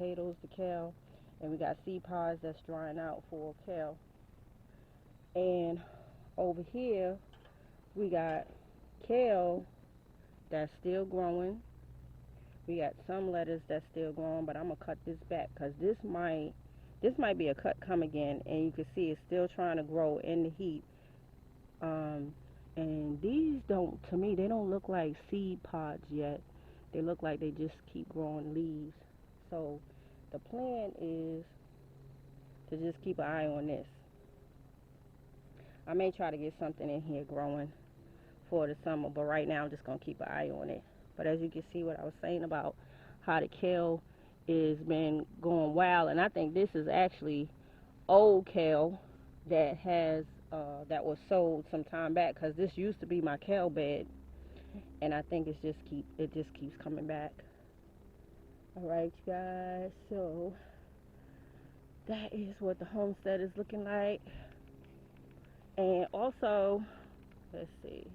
potatoes, the kale, and we got seed pods that's drying out for kale. And over here we got kale that's still growing. We got some lettuce that's still growing, but I'm gonna cut this back because this might be a cut come again, and you can see it's still trying to grow in the heat. And these don't, to me, they don't look like seed pods yet. They look like they just keep growing leaves. So the plan is to just keep an eye on this. I may try to get something in here growing for the summer, but right now I'm just gonna keep an eye on it. But as you can see, what I was saying about how the kale is been going wild, and I think this is actually old kale that has that was sold some time back, because this used to be my kale bed, and I think it just keeps coming back. All right, you guys, so that is what the homestead is looking like. And also, let's see,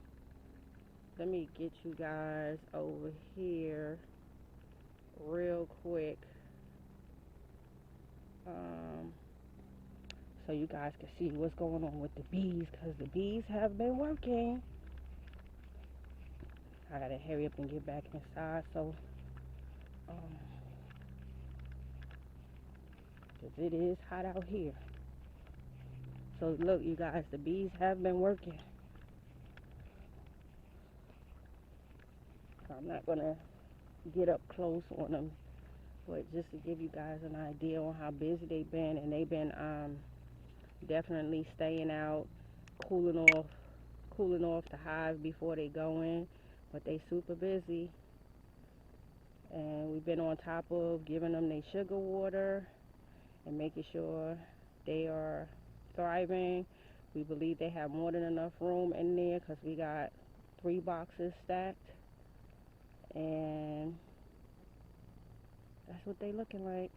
let me get you guys over here real quick, so you guys can see what's going on with the bees, because the bees have been working. I gotta hurry up and get back inside, so because it is hot out here. So look, you guys, the bees have been working. So I'm not gonna get up close on them, but just to give you guys an idea on how busy they've been. And they've been definitely staying out, cooling off the hive before they go in. But they super busy, and we've been on top of giving them their sugar water and making sure they are thriving. We believe they have more than enough room in there, because we got 3 boxes stacked, and that's what they looking like.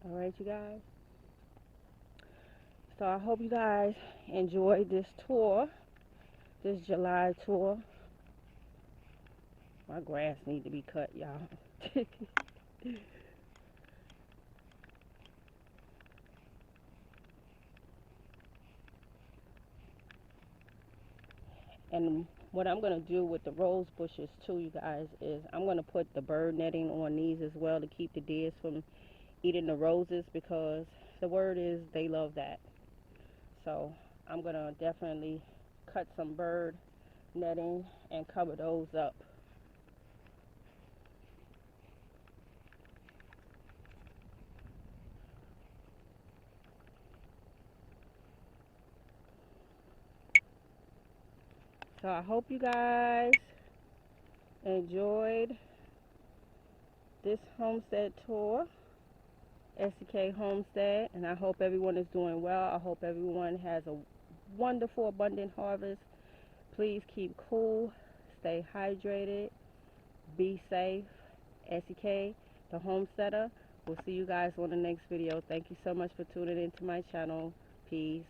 All right, you guys, so I hope you guys enjoyed this tour, this July tour. My grass need to be cut, y'all. And what I'm going to do with the rose bushes too, you guys, is I'm going to put the bird netting on these as well, to keep the deers from eating the roses, because the word is they love that. So I'm going to definitely cut some bird netting and cover those up. So I hope you guys enjoyed this homestead tour, SEK Homestead, and I hope everyone is doing well. I hope everyone has a wonderful, abundant harvest. Please keep cool, stay hydrated, be safe. SEK, the homesteader. We'll see you guys on the next video. Thank you so much for tuning into my channel. Peace.